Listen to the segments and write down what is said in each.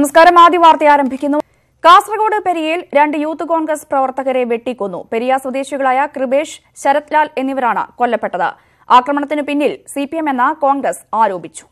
നമസ്കാരം. ആദ്യ വാർത്ത ആരംഭിക്കുന്നു. കാസർഗോഡ് പെരിയയിൽ 2 യൂത്ത് കോൺഗ്രസ് പ്രവർത്തകരെ വെട്ടിക്കൊന്നു. പെരിയ സ്വദേശികളായ കൃപേഷ്, ശരത് ലാൽ എന്നിവരാണ് കൊല്ലപ്പെട്ടത്. ആക്രമണത്തിന് പിന്നിൽ സിപിഎം എന്ന കോൺഗ്രസ് ആരോപിച്ചു.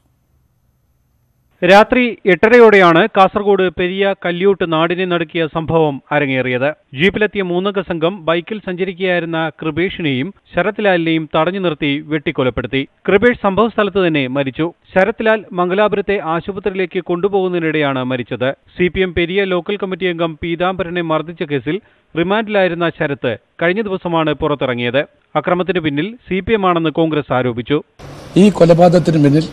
രാത്രി 8:30യോടെയാണ് കാസർഗോഡ് പെരിയ കല്യൂട്ട് നാടിനെ നടുക്കിയ സംഭവം അരങ്ങേറിയത്. ജീപ്പിലെത്തിയ 3 സംഘം ബൈക്കിൽ സഞ്ചരിക്കുകയായിരുന്ന കൃപേഷിനെയും ശരത് ലാലിനെയും തടഞ്ഞു നിർത്തി വെട്ടിക്കൊലപ്പെടുത്തി. കൃപേഷ് സംഭവസ്ഥലത്ത് തന്നെ മരിച്ചു. ശരത് ലാൽ മംഗലാപുരത്തെ ആശുപത്രിയിലേക്ക് കൊണ്ടുപോകുന്നതിനിടെയാണ് മരിച്ചത്. സിപിഎം പെരിയ ലോക്കൽ കമ്മിറ്റി അംഗം പീതാംബരനെ മർദ്ദിച്ച കേസിൽ റിമാൻഡിലായിരുന്ന ശരത്ത് കഴിഞ്ഞ ദിവസമാണ് പുറത്തിറങ്ങിയത്. അക്രമത്തിന് പിന്നിൽ സിപിഎം ആണെന്ന് കോൺഗ്രസ് ആരോപിച്ചു. ഈ കൊലപാതകത്തിന് പിന്നിൽ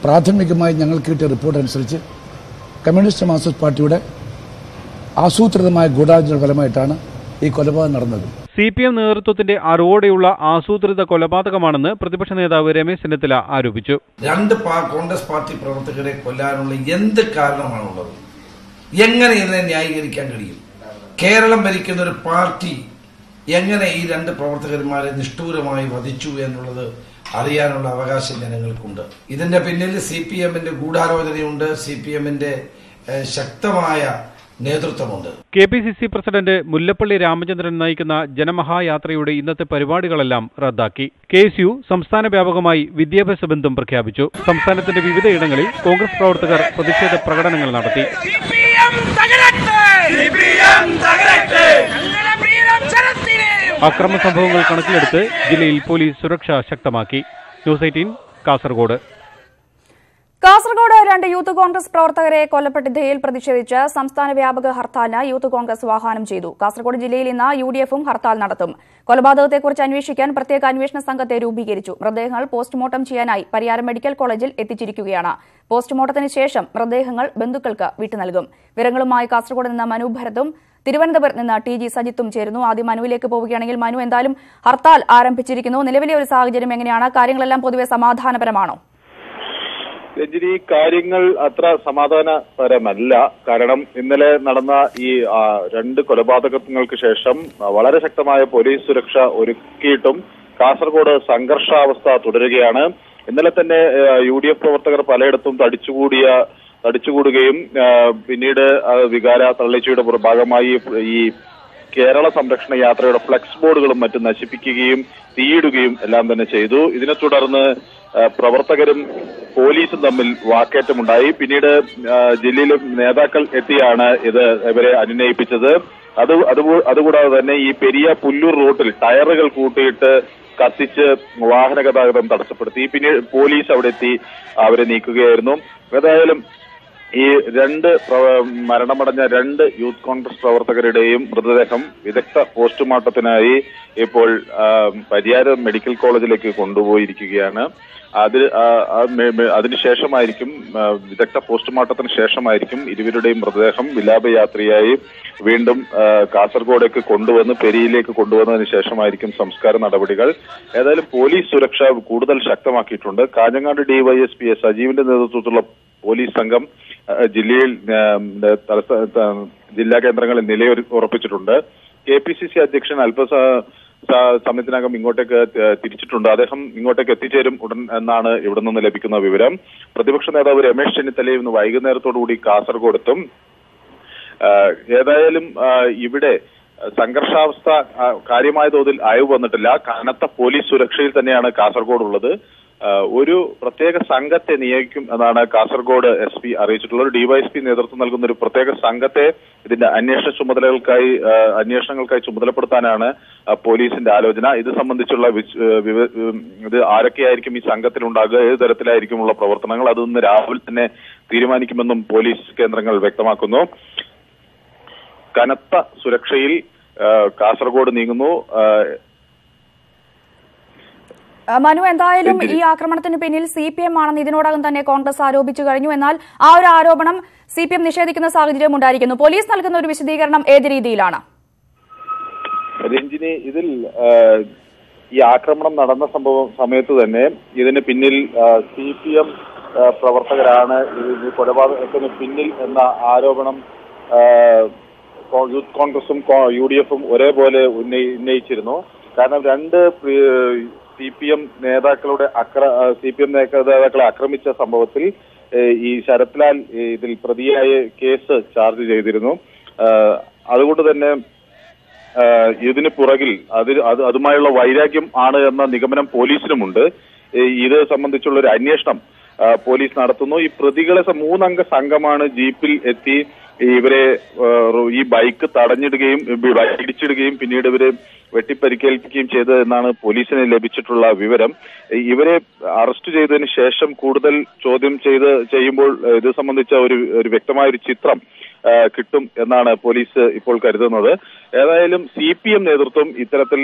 പ്രാഥമികമായി ഞങ്ങൾക്ക് കിട്ടിയ റിപ്പോർട്ട് അനുസരിച്ച് കമ്മ്യൂണിസ്റ്റ് മാർക്സിസ്റ്റ് പാർട്ടിയുടെ ആസൂത്രിതമായ ഗൂഢാലോചന ഫലമായിട്ടാണ് ഈ കൊലപാതകം നടന്നത്. സിപിഎം നേതൃത്വത്തിന്റെ അറിവോടെയുള്ള ആസൂത്രിത കൊലപാതകമാണെന്ന് പ്രതിപക്ഷ നേതാവ് രമേശ് ചെന്നിത്തല ആരോപിച്ചു. 2 കോൺഗ്രസ് പാർട്ടി പ്രവർത്തകരെ കൊല്ലാനുള്ള എന്ത് കാരണമാണുള്ളത്? എങ്ങനെ ഇതിനെ ന്യായീകരിക്കാൻ കഴിയും? കേരളം ഭരിക്കുന്ന ഒരു പാർട്ടി എങ്ങനെ ഈ 2 പ്രവർത്തകന്മാരെ നിഷ്ഠൂരമായി വധിച്ചു എന്നുള്ളത് അറിയാനുള്ള അവകാശം ജനങ്ങൾക്കുണ്ട്. ഇതിന്റെ പിന്നിൽ സിപിഎമ്മിന്റെ ഗൂഢാലോചനയുണ്ട്, സിപിഎമ്മിന്റെ ശക്തമായ നേതൃത്വമുണ്ട്. കെപിസിസി പ്രസിഡന്റ് മുല്ലപ്പള്ളി രാമചന്ദ്രൻ നയിക്കുന്ന ജനമഹായാത്രയുടെ ഇന്നത്തെ പരിപാടികളെല്ലാം റദ്ദാക്കി. കെഎസ്യു സംസ്ഥാന വ്യാപകമായി വിദ്യാഭ്യാസ ബന്ധം പ്രഖ്യാപിച്ചു. സംസ്ഥാനത്തിന്റെ വിവിധയിടങ്ങളിൽ കോൺഗ്രസ് പ്രവർത്തകർ പ്രതിഷേധ പ്രകടനങ്ങൾ നടത്തി. അക്രമ സംഭവങ്ങൾ കണക്കിലെടുത്ത് ജില്ലയിൽ പോലീസ് സുരക്ഷ ശക്തമാക്കി. ന്യൂസ് 18 കാസർഗോഡ്. കാസർഗോഡ് 2 യൂത്ത് കോൺഗ്രസ് പ്രവർത്തകരെ കൊല്ലപ്പെട്ടതിൽ പ്രതിഷേധിച്ച് സംസ്ഥാന വ്യാപക ഹർത്താലിന് യൂത്ത് കോൺഗ്രസ് ആഹ്വാനം ചെയ്തു. കാസർഗോഡ് ജില്ലയിൽ ഇന്ന് യുഡിഎഫും ഹർത്താൽ നടത്തും. കൊലപാതകത്തെക്കുറിച്ച് അന്വേഷിക്കാൻ പ്രത്യേക അന്വേഷണ സംഘത്തെ രൂപീകരിച്ചു. മൃതദേഹങ്ങൾ പോസ്റ്റ്മോർട്ടം ചെയ്യാനായി പരിയാരം മെഡിക്കൽ കോളേജിൽ എത്തിച്ചിരിക്കുകയാണ്. പോസ്റ്റ്മോർട്ടത്തിന് ശേഷം മൃതദേഹങ്ങൾ ബന്ധുക്കൾക്ക് വിട്ടുനൽകും. വിവരങ്ങളുമായി കാസർഗോഡ് നിന്ന് മനു ഭരതും തിരുവനന്തപുരത്ത് നിന്ന് ടി ജി സജിത്തും ചേരുന്നു. ആദ്യം മനുവിലേക്ക് പോവുകയാണെങ്കിൽ, മനു, എന്തായാലും ഹർത്താൽ ആരംഭിച്ചിരിക്കുന്നു. നിലവിലെ ഒരു സാഹചര്യം എങ്ങനെയാണ്? കാര്യങ്ങളെല്ലാം പൊതുവെ സമാധാനപരമാണോ? രഞ്ജിനി, കാര്യങ്ങൾ അത്ര സമാധാനപരമല്ല. കാരണം ഇന്നലെ നടന്ന ഈ 2 കൊലപാതകങ്ങൾക്ക് ശേഷം വളരെ ശക്തമായ പോലീസ് സുരക്ഷ ഒരുക്കിയിട്ടും കാസർഗോഡ് സംഘർഷാവസ്ഥ തുടരുകയാണ്. ഇന്നലെ തന്നെ യുഡിഎഫ് പ്രവർത്തകർ പലയിടത്തും തടിച്ചുകൂടുകയും പിന്നീട് വികാര തള്ളിച്ചയുടെ ഭാഗമായി ഈ കേരള സംരക്ഷണ യാത്രയുടെ ഫ്ലെക്സ് ബോർഡുകളും മറ്റും നശിപ്പിക്കുകയും തീയിടുകയും എല്ലാം തന്നെ ചെയ്തു. ഇതിനെ തുടർന്ന് പ്രവർത്തകരും പോലീസും തമ്മിൽ വാക്കേറ്റമുണ്ടായി. പിന്നീട് ജില്ലയിലെ നേതാക്കൾ എത്തിയാണ് ഇവരെ അനുനയിപ്പിച്ചത്. അതുകൂടാതെ തന്നെ ഈ പെരിയ പുല്ലൂർ റൂട്ടിൽ ടയറുകൾ കൂട്ടിയിട്ട് കത്തിച്ച് വാഹന ഗതാഗതം തടസ്സപ്പെടുത്തി. പിന്നീട് പോലീസ് അവിടെ എത്തി അവരെ നീക്കുകയായിരുന്നു. ഏതായാലും ഈ 2 മരണമടഞ്ഞ 2 യൂത്ത് കോൺഗ്രസ് പ്രവർത്തകരുടെയും മൃതദേഹം വിദഗ്ധ പോസ്റ്റ്മോർട്ടത്തിനായി ഇപ്പോൾ പരിയാരം മെഡിക്കൽ കോളേജിലേക്ക് കൊണ്ടുപോയിരിക്കുകയാണ്. അതിനുശേഷമായിരിക്കും വിദഗ്ധ പോസ്റ്റ്മോർട്ടത്തിന് ശേഷമായിരിക്കും ഇരുവരുടെയും മൃതദേഹം വിലാപയാത്രയായി വീണ്ടും കാസർഗോഡേക്ക് കൊണ്ടുവന്ന് പെരിയയിലേക്ക് കൊണ്ടുവന്നതിന് ശേഷമായിരിക്കും സംസ്കാര നടപടികൾ. ഏതായാലും പോലീസ് സുരക്ഷ കൂടുതൽ ശക്തമാക്കിയിട്ടുണ്ട്. കാഞ്ഞങ്ങാട് ഡിവൈഎസ്പി സജീവിന്റെ നേതൃത്വത്തിലുള്ള പോലീസ് സംഘം ജില്ലയിൽ ജില്ലാ കേന്ദ്രങ്ങളിൽ നിലയുറപ്പിച്ചിട്ടുണ്ട്. കെപിസിസി അധ്യക്ഷൻ സമയത്തിനകം ഇങ്ങോട്ടേക്ക് തിരിച്ചിട്ടുണ്ട്. അദ്ദേഹം ഇങ്ങോട്ടേക്ക് എത്തിച്ചേരും ഉടൻ എന്നാണ് ഇവിടെ നിന്ന് ലഭിക്കുന്ന വിവരം. പ്രതിപക്ഷ നേതാവ് രമേശ് ചെന്നിത്തലയും ഇന്ന് വൈകുന്നേരത്തോടുകൂടി കാസർഗോഡ് എത്തും. ഏതായാലും ഇവിടെ സംഘർഷാവസ്ഥ കാര്യമായ തോതിൽ അയവ് വന്നിട്ടില്ല. കനത്ത പോലീസ് സുരക്ഷയിൽ തന്നെയാണ് കാസർഗോഡ് ഉള്ളത്. ഒരു പ്രത്യേക സംഘത്തെ നിയോഗിക്കും എന്നാണ് കാസർഗോഡ് SP അറിയിച്ചിട്ടുള്ളത്. ഡിവൈഎസ്പി നേതൃത്വം നൽകുന്ന ഒരു പ്രത്യേക സംഘത്തെ ഇതിന്റെ അന്വേഷണങ്ങൾക്കായി ചുമതലപ്പെടുത്താനാണ് പോലീസിന്റെ ആലോചന. ഇത് സംബന്ധിച്ചുള്ള ഇത് ആരൊക്കെയായിരിക്കും ഈ സംഘത്തിലുണ്ടാകുക, ഏത് തരത്തിലായിരിക്കുമുള്ള പ്രവർത്തനങ്ങൾ, അതൊന്ന് രാവിലെ തന്നെ തീരുമാനിക്കുമെന്നും പോലീസ് കേന്ദ്രങ്ങൾ വ്യക്തമാക്കുന്നു. കനത്ത സുരക്ഷയിൽ കാസർഗോഡ് നീങ്ങുന്നു. മനു, എന്തായാലും ഈ ആക്രമണത്തിന് പിന്നിൽ സിപിഎം ആണെന്ന് ഇതിനോടകം തന്നെ കോൺഗ്രസ് ആരോപിച്ചു കഴിഞ്ഞു. എന്നാൽ ആ ഒരു ആരോപണം സിപിഎം നിഷേധിക്കുന്ന സാഹചര്യം ഉണ്ടായിരിക്കുന്നു. പോലീസ് നൽകുന്ന ഒരു വിശദീകരണം ഏത് രീതിയിലാണ്? രഞ്ജിനി, ഇതിൽ ഈ ആക്രമണം നടന്ന സമയത്ത് തന്നെ ഇതിന് പിന്നിൽ സിപിഎം പ്രവർത്തകരാണ് കൊലപാതകത്തിന് പിന്നിൽ എന്ന ആരോപണം യൂത്ത് കോൺഗ്രസും യുഡിഎഫും ഒരേപോലെ ഉന്നയിച്ചിരുന്നു. കാരണം 2 സിപിഎം നേതാക്കളെ ആക്രമിച്ച സംഭവത്തിൽ ഈ ശരത്ലാൽ ഇതിൽ പ്രതിയായ കേസ് ചാർജ് ചെയ്തിരുന്നു. അതുകൊണ്ട് തന്നെ ഇതിന് പുറകിൽ അതുമായുള്ള വൈരാഗ്യം ആണ് എന്ന നിഗമനം പോലീസിനുമുണ്ട്. ഇത് സംബന്ധിച്ചുള്ള ഒരു അന്വേഷണം പോലീസ് നടത്തുന്നു. ഈ പ്രതികളെ 3 അംഗ സംഘമാണ് ജീപ്പിൽ എത്തി ഇവരെ ഈ ബൈക്ക് തടഞ്ഞിടുകയും ഇടിച്ചിടുകയും പിന്നീട് ഇവരെ വെട്ടിപ്പരിക്കേൽപ്പിക്കുകയും ചെയ്തതെന്നാണ് പോലീസിന് ലഭിച്ചിട്ടുള്ള വിവരം. ഇവരെ അറസ്റ്റ് ചെയ്തതിന് ശേഷം കൂടുതൽ ചോദ്യം ചെയ്യുമ്പോൾ ഇത് സംബന്ധിച്ച ഒരു വ്യക്തമായ ഒരു ചിത്രം കിട്ടും എന്നാണ് പോലീസ് ഇപ്പോൾ കരുതുന്നത്. ഏതായാലും CPM നേതൃത്വം ഇത്തരത്തിൽ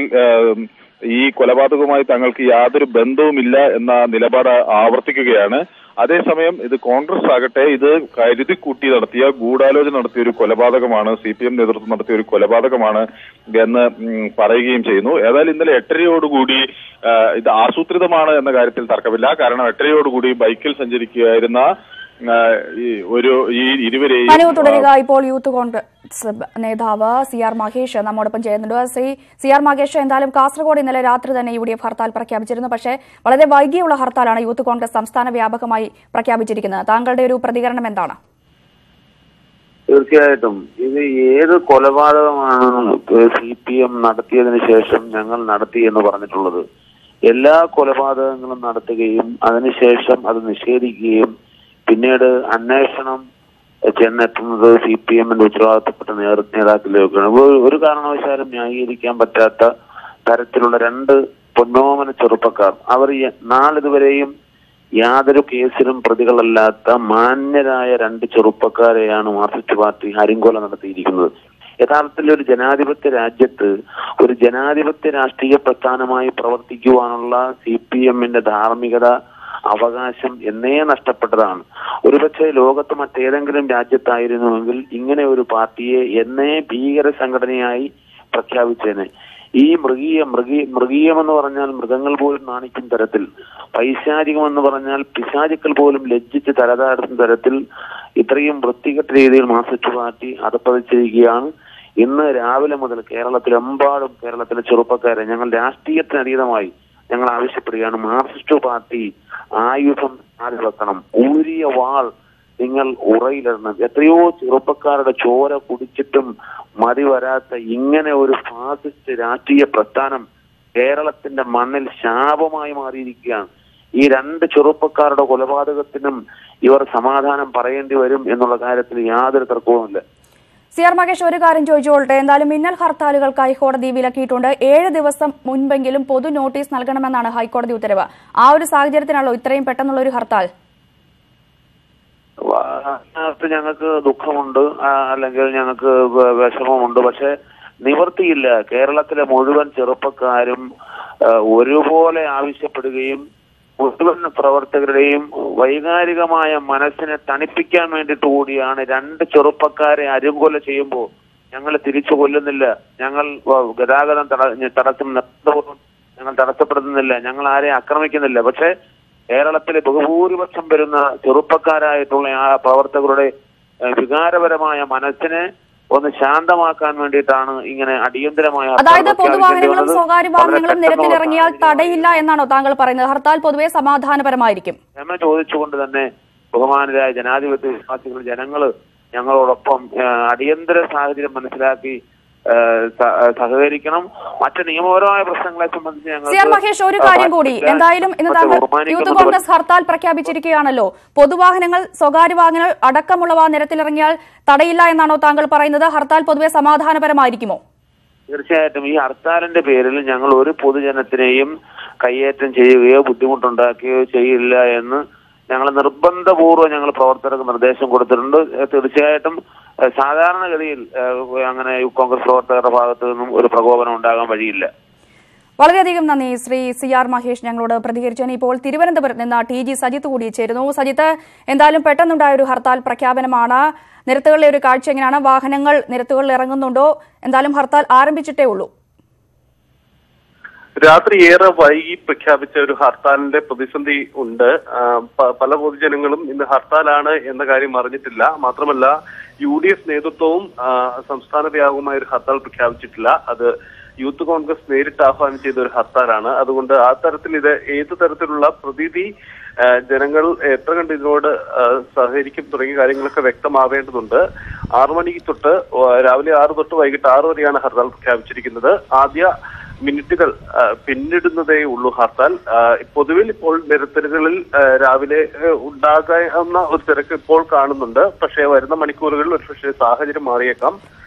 ഈ കൊലപാതകവുമായി തങ്ങൾക്ക് യാതൊരു ബന്ധവുമില്ല എന്ന നിലപാട് ആവർത്തിക്കുകയാണ്. അതേസമയം ഇത് കോൺഗ്രസ് ആകട്ടെ ഇത് കരുതിക്കൂട്ടി നടത്തിയ ഗൂഢാലോചന നടത്തിയ ഒരു കൊലപാതകമാണ്, CPM നേതൃത്വം നടത്തിയ ഒരു കൊലപാതകമാണ് എന്ന് പറയുകയും ചെയ്യുന്നു. ഏതായാലും ഇന്നലെ 8:30യോടുകൂടി ഇത് ആസൂത്രിതമാണ് എന്ന കാര്യത്തിൽ തർക്കമില്ല. കാരണം 8:30യോടുകൂടി ബൈക്കിൽ സഞ്ചരിക്കുകയായിരുന്ന മനു തുടരുക. ഇപ്പോൾ യൂത്ത് കോൺഗ്രസ് നേതാവ് CR മഹേഷ് നമ്മോടൊപ്പം ചെയ്യുന്നുണ്ട്. ശ്രീ CR മഹേഷ്, എന്തായാലും കാസർഗോഡ് ഇന്നലെ രാത്രി തന്നെ UDF ഹർത്താൽ പ്രഖ്യാപിച്ചിരുന്നു. പക്ഷേ വളരെ വൈകിയുള്ള ഹർത്താലാണ് യൂത്ത് കോൺഗ്രസ് സംസ്ഥാന വ്യാപകമായി പ്രഖ്യാപിച്ചിരിക്കുന്നത്. താങ്കളുടെ ഒരു പ്രതികരണം എന്താണ്? തീർച്ചയായിട്ടും ഇത് ഏത് കൊലപാതകമാണ് CPM നടത്തിയതിനു ശേഷം ഞങ്ങൾ നടത്തി എന്ന് പറഞ്ഞിട്ടുള്ളത്? എല്ലാ കൊലപാതകങ്ങളും നടത്തുകയും അതിനുശേഷം അത് നിഷേധിക്കുകയും പിന്നീട് അന്വേഷണം ചെന്നെത്തുന്നത് CPMന്റെ ഉത്തരവാദിത്തപ്പെട്ട നേതാക്കളിലേക്കാണ്. ഒരു കാരണവശാലും ന്യായീകരിക്കാൻ പറ്റാത്ത തരത്തിലുള്ള 2 പൊന്നോമന ചെറുപ്പക്കാർ, അവർ നാളിതുവരെയും യാതൊരു കേസിലും പ്രതികളല്ലാത്ത മാന്യരായ 2 ചെറുപ്പക്കാരെയാണ് മാർക്സിസ്റ്റ് പാർട്ടി അരിങ്കൊല നടത്തിയിരിക്കുന്നത്. യഥാർത്ഥത്തിൽ ഒരു ജനാധിപത്യ രാജ്യത്ത് ഒരു ജനാധിപത്യ രാഷ്ട്രീയ പ്രസ്ഥാനമായി പ്രവർത്തിക്കുവാനുള്ള CPMന്റെ ധാർമ്മികത അവകാശം എന്നേ നഷ്ടപ്പെട്ടതാണ്. ഒരുപക്ഷെ ലോകത്ത് മറ്റേതെങ്കിലും രാജ്യത്തായിരുന്നുവെങ്കിൽ ഇങ്ങനെ ഒരു പാർട്ടിയെ എന്നേ ഭീകര സംഘടനയായി പ്രഖ്യാപിച്ചേനെ. ഈ മൃഗീയമെന്ന് പറഞ്ഞാൽ മൃഗങ്ങൾ പോലും നാണിക്കും തരത്തിൽ, പൈശാചികമെന്ന് പറഞ്ഞാൽ പിശാചുക്കൾ പോലും ലജ്ജിച്ച് തലതാടുന്ന തരത്തിൽ ഇത്രയും വൃത്തികെട്ട രീതിയിൽ മാർക്സിസ്റ്റ് പാർട്ടി അധപ്പതിച്ചിരിക്കുകയാണ്. ഇന്ന് രാവിലെ മുതൽ കേരളത്തിലെമ്പാടും കേരളത്തിലെ ചെറുപ്പക്കാരെ ഞങ്ങൾ രാഷ്ട്രീയത്തിനതീതമായി ഞങ്ങൾ ആവശ്യപ്പെടുകയാണ്. മാർക്സിസ്റ്റ് പാർട്ടി ആയുധം വെക്കണം, ഊരിയ വാൾ നിങ്ങൾ ഉറയിലിടണം. എത്രയോ ചെറുപ്പക്കാരുടെ ചോര കുടിച്ചിട്ടും മതി വരാത്ത ഇങ്ങനെ ഒരു ഫാസിസ്റ്റ് രാഷ്ട്രീയ പ്രസ്ഥാനം കേരളത്തിന്റെ മണ്ണിൽ ശാപമായി മാറിയിരിക്കുകയാണ്. ഈ 2 ചെറുപ്പക്കാരുടെ കൊലപാതകത്തിനും ഇവർ സമാധാനം പറയേണ്ടി വരും എന്നുള്ള കാര്യത്തിൽ യാതൊരു തർക്കവുമില്ല. CR മഹേഷ്, ഒരു കാര്യം ചോദിച്ചോളട്ടെ. എന്തായാലും മിന്നൽ ഹർത്താലുകൾക്ക് ഹൈക്കോടതി വിലക്കിയിട്ടുണ്ട്. 7 ദിവസം മുൻപെങ്കിലും പൊതു നോട്ടീസ് നൽകണമെന്നാണ് ഹൈക്കോടതി ഉത്തരവ്. ആ ഒരു സാഹചര്യത്തിനാണല്ലോ ഇത്രയും പെട്ടെന്നുള്ള ഒരു ഹർത്താൽ? ഞങ്ങൾക്ക് ദുഃഖമുണ്ട്, അല്ലെങ്കിൽ ഞങ്ങൾക്ക് വിഷമമുണ്ട്. പക്ഷെ നിവൃത്തിയില്ല. കേരളത്തിലെ മുഴുവൻ ചെറുപ്പക്കാരും ഒരുപോലെ ആവശ്യപ്പെടുകയും മുഴുവൻ പ്രവർത്തകരുടെയും വൈകാരികമായ മനസ്സിനെ തണുപ്പിക്കാൻ വേണ്ടിയിട്ട് കൂടിയാണ് 2 ചെറുപ്പക്കാരെ അരുങ്കൊല ചെയ്യുമ്പോൾ ഞങ്ങൾ തിരിച്ചു കൊല്ലുന്നില്ല, ഞങ്ങൾ ഗതാഗതം ഞങ്ങൾ തടസ്സപ്പെടുത്തുന്നില്ല, ഞങ്ങൾ ആരെയും ആക്രമിക്കുന്നില്ല. പക്ഷെ കേരളത്തിലെ ബഹുഭൂരിപക്ഷം വരുന്ന ചെറുപ്പക്കാരായിട്ടുള്ള ആ പ്രവർത്തകരുടെ വികാരപരമായ മനസ്സിനെ ഒന്ന് ശാന്തമാക്കാൻ വേണ്ടിയിട്ടാണ് ഇങ്ങനെ അടിയന്തരമായ. അതായത് പൊതുവാഹനങ്ങളും സ്വകാര്യ വാഹനങ്ങളും നിരത്തിലിറങ്ങിയാൽ തടയില്ല എന്നാണോ താങ്കൾ പറയുന്നത്? ഹർത്താൽ പൊതുവെ സമാധാനപരമായിരിക്കും ക്ഷമ ചോദിച്ചുകൊണ്ട് തന്നെ ബഹുമാനരായ ജനാധിപത്യ വിശ്വാസികൾ ജനങ്ങള് ഞങ്ങളോടൊപ്പം അടിയന്തര സാഹചര്യം മനസ്സിലാക്കി സഹകരിക്കണം. മറ്റ് നിയമപരമായ പ്രശ്നങ്ങളെ സംബന്ധിച്ച് CR മഹേഷ്, ഒരു കാര്യം കൂടി. എന്തായാലും ഇന്ന് താങ്കൾ യൂത്ത് കോൺഗ്രസ് ഹർത്താൽ പ്രഖ്യാപിച്ചിരിക്കുകയാണല്ലോ. പൊതുവാഹനങ്ങൾ സ്വകാര്യ വാഹനങ്ങൾ അടക്കമുള്ളവ നിരത്തിലിറങ്ങിയാൽ തടയില്ല എന്നാണോ താങ്കൾ പറയുന്നത്? ഹർത്താൽ പൊതുവെ സമാധാനപരമായിരിക്കുമോ? തീർച്ചയായിട്ടും ഈ ഹർത്താലിന്റെ പേരിൽ ഞങ്ങൾ ഒരു പൊതുജനത്തിനെയും കയ്യേറ്റം ചെയ്യുകയോ ബുദ്ധിമുട്ടുണ്ടാക്കുകയോ ചെയ്യില്ല എന്ന് ഞങ്ങൾ നിർബന്ധപൂർവ്വം ഞങ്ങൾ പ്രവർത്തകർക്ക് നിർദ്ദേശം കൊടുത്തിട്ടുണ്ട്. തീർച്ചയായിട്ടും സാധാരണഗതിയിൽ അങ്ങനെ കോൺഗ്രസ് പ്രവർത്തകരുടെ ഭാഗത്തു നിന്നും ഒരു പ്രകോപനം ഉണ്ടാകാൻ വഴിയില്ല. വളരെയധികം നന്ദി ശ്രീ CR മഹേഷ് ഞങ്ങളോട് പ്രതികരിച്ചതിന്. ഇപ്പോൾ തിരുവനന്തപുരത്ത് നിന്ന് TG സജിത്ത് കൂടി ചേരുന്നു. സജിത്ത്, എന്തായാലും പെട്ടെന്നുണ്ടായ ഒരു ഹർത്താൽ പ്രഖ്യാപനമാണ്. നിരത്തുകളിലെ ഒരു കാഴ്ച എങ്ങനെയാണ്? വാഹനങ്ങൾ നിരത്തുകളിൽ ഇറങ്ങുന്നുണ്ടോ? എന്തായാലും ഹർത്താൽ ആരംഭിച്ചിട്ടേ ഉള്ളൂ. രാത്രി ഏറെ വൈകി പ്രഖ്യാപിച്ച ഒരു ഹർത്താലിന്റെ പ്രതിസന്ധി ഉണ്ട്. പല പൊതുജനങ്ങളും ഇന്ന് ഹർത്താലാണ് എന്ന കാര്യം അറിഞ്ഞിട്ടില്ല. മാത്രമല്ല UDF നേതൃത്വവും സംസ്ഥാന വ്യാപകമായ ഒരു ഹർത്താൽ പ്രഖ്യാപിച്ചിട്ടില്ല. അത് യൂത്ത് കോൺഗ്രസ് നേരിട്ട് ആഹ്വാനം ചെയ്ത ഒരു ഹർത്താലാണ്. അതുകൊണ്ട് ആ തരത്തിൽ ഇത് ഏത് തരത്തിലുള്ള പ്രതീതി ജനങ്ങൾ എത്ര കണ്ട് ഇതിനോട് സഹകരിക്കും തുടങ്ങിയ കാര്യങ്ങളൊക്കെ വ്യക്തമാവേണ്ടതുണ്ട്. 6 മണിക്ക് തൊട്ട് രാവിലെ 6 തൊട്ട് വൈകിട്ട് 6 വരെയാണ് ഹർത്താൽ പ്രഖ്യാപിച്ചിരിക്കുന്നത്. ആദ്യ മിനിറ്റുകൾ പിന്നിടുന്നതേ ഉള്ളൂ ഹർത്താൽ. പൊതുവിൽ ഇപ്പോൾ നിരത്തുകളിൽ രാവിലെ ഉണ്ടാകാവുന്ന ഒരു തിരക്ക് ഇപ്പോൾ കാണുന്നുണ്ട്. പക്ഷേ വരുന്ന മണിക്കൂറുകളിൽ ഒരുപക്ഷെ സാഹചര്യം മാറിയേക്കാം.